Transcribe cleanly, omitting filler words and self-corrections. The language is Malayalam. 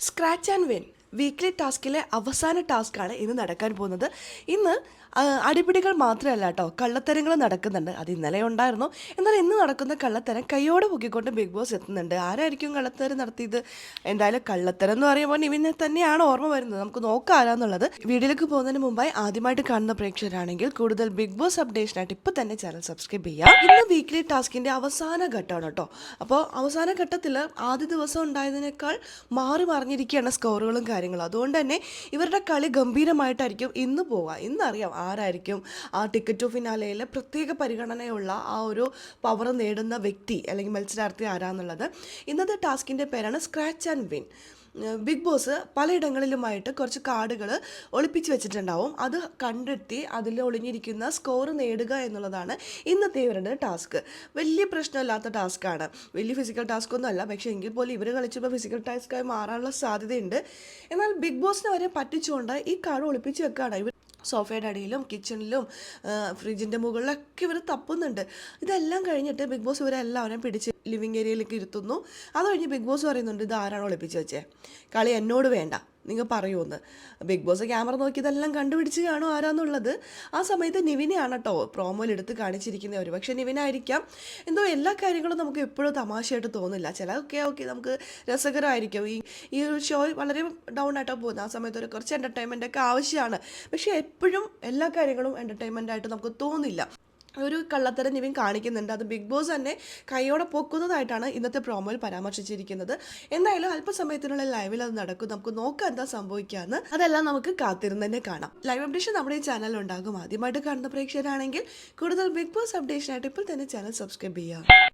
സ്ക്രാച്ച് ആൻഡ് വിൻ വീക്ക്ലി ടാസ്കിലെ അവസാന ടാസ്ക്കാണ് ഇന്ന് നടക്കാൻ പോകുന്നത്. ഇന്ന് അടിപിടികൾ മാത്രമല്ല കേട്ടോ, കള്ളത്തരങ്ങൾ നടക്കുന്നുണ്ട്. അത് ഇന്നലെ ഉണ്ടായിരുന്നു. എന്നാൽ ഇന്ന് നടക്കുന്ന കള്ളത്തരം കൈയോടെ പൊക്കിക്കൊണ്ട് ബിഗ് ബോസ് എത്തുന്നുണ്ട്. ആരായിരിക്കും കള്ളത്തരം നടത്തിയത്? എന്തായാലും കള്ളത്തരം എന്ന് പറയുമ്പോൾ നിവിനെ തന്നെയാണ് ഓർമ്മ വരുന്നത്. നമുക്ക് നോക്കാം ആരാന്നുള്ളത്. വീഡിയോയിലേക്ക് പോകുന്നതിന് മുമ്പായി ആദ്യമായിട്ട് കാണുന്ന പ്രേക്ഷകരാണെങ്കിൽ കൂടുതൽ ബിഗ് ബോസ് അപ്ഡേഷനായിട്ട് ഇപ്പോൾ തന്നെ ചാനൽ സബ്സ്ക്രൈബ് ചെയ്യുക. ഇന്ന് വീക്ക്ലി ടാസ്കിൻ്റെ അവസാന ഘട്ടമാണ് കേട്ടോ. അപ്പോൾ അവസാന ഘട്ടത്തിൽ ആദ്യ ദിവസം ഉണ്ടായതിനേക്കാൾ മാറി മറിഞ്ഞിരിക്കുകയാണ് സ്കോറുകളും കാര്യങ്ങളും. അതുകൊണ്ട് തന്നെ ഇവരുടെ കളി ഗംഭീരമായിട്ടായിരിക്കും ഇന്ന് പോവുക. ഇന്നറിയാം ആരായിരിക്കും ആ ടിക്കറ്റ് ടു ഫിനാലയിൽ പ്രത്യേക പരിഗണനയുള്ള ആ ഒരു പവർ നേടുന്ന വ്യക്തി അല്ലെങ്കിൽ മത്സരാർത്ഥി ആരാന്നുള്ളത്. ഇന്നത്തെ ടാസ്കിൻ്റെ പേരാണ് scratch and win. Bigg Boss പലയിടങ്ങളിലുമായിട്ട് കുറച്ച് കാർഡുകൾ ഒളിപ്പിച്ച് വെച്ചിട്ടുണ്ടാവും. അത് കണ്ടെത്തി അതിൽ ഒളിഞ്ഞിരിക്കുന്ന സ്കോർ നേടുക എന്നുള്ളതാണ് ഇന്നത്തെ ഇവരുടെ ടാസ്ക്. വലിയ പ്രശ്നമില്ലാത്ത ടാസ്ക്കാണ്, വലിയ ഫിസിക്കൽ ടാസ്ക്കൊന്നും അല്ല. പക്ഷേ എങ്കിൽ പോലും ഇവർ കളിച്ചപ്പോൾ ഫിസിക്കൽ ടാസ്ക്കായി മാറാനുള്ള സാധ്യതയുണ്ട്. എന്നാൽ ബിഗ് ബോസിനെ വരെ പറ്റിച്ചുകൊണ്ട് ഈ കാർഡ് ഒളിപ്പിച്ച് വെക്കുകയാണ്. ഇവർ സോഫയുടെ അടിയിലും കിച്ചണിലും ഫ്രിഡ്ജിൻ്റെ മുകളിലൊക്കെ ഇവർ തപ്പുന്നുണ്ട്. ഇതെല്ലാം കഴിഞ്ഞിട്ട് ബിഗ് ബോസ് ഇവരെല്ലാവരും പിടിച്ച് ലിവിങ് ഏരിയയിലേക്ക് ഇരുത്തുന്നു. അത് കഴിഞ്ഞ് ബിഗ് ബോസ് പറയുന്നുണ്ട്, ഇത് ആരാണോ ഒളിപ്പിച്ച് വെച്ചേ, കളി എന്നോട് വേണ്ട, നിങ്ങൾ പറയുമെന്ന്. ബിഗ് ബോസ് ക്യാമറ നോക്കി ഇതെല്ലാം കണ്ടുപിടിച്ച് കാണും ആരാന്നുള്ളത്. ആ സമയത്ത് നിവിനെയാണ് കേട്ടോ പ്രോമോയിൽ എടുത്ത് കാണിച്ചിരിക്കുന്നവർ. പക്ഷേ നിവിനായിരിക്കാം എന്തോ എല്ലാ കാര്യങ്ങളും നമുക്ക് എപ്പോഴും തമാശയായിട്ട് തോന്നില്ല. ചിലതൊക്കെ ഓക്കെ നമുക്ക് രസകരമായിരിക്കും. ഈ ഒരു ഷോ വളരെ ഡൗൺ ആയിട്ടാണ് പോകുന്നത്. ആ സമയത്ത് ഒരു കുറച്ച് എൻ്റർടൈൻമെൻ്റ് ഒക്കെ ആവശ്യമാണ്. പക്ഷേ എപ്പോഴും എല്ലാ കാര്യങ്ങളും എൻ്റർടൈൻമെൻ്റ് ആയിട്ട് നമുക്ക് തോന്നില്ല. ഒരു കള്ളത്തരം നിവിൻ കാണിക്കുന്നുണ്ട്. അത് ബിഗ് ബോസ് തന്നെ കൈയോടെ പൊക്കുന്നതായിട്ടാണ് ഇന്നത്തെ പ്രോമോയിൽ പരാമർശിച്ചിരിക്കുന്നത്. എന്തായാലും അല്പസമയത്തിനുള്ള ലൈവിൽ അത് നടക്കും. നമുക്ക് നോക്കാം എന്താ സംഭവിക്കാമെന്ന്. അതെല്ലാം നമുക്ക് കാത്തിരുന്ന് തന്നെ കാണാം. ലൈവ് അപ്ഡേഷൻ നമ്മുടെ ഈ ചാനലിൽ ഉണ്ടാകും. ആദ്യമായിട്ട് കാണുന്ന പ്രേക്ഷകരാണെങ്കിൽ കൂടുതൽ ബിഗ് ബോസ് അപ്ഡേഷനായിട്ട് ഇപ്പോൾ തന്നെ ചാനൽ സബ്സ്ക്രൈബ് ചെയ്യുക.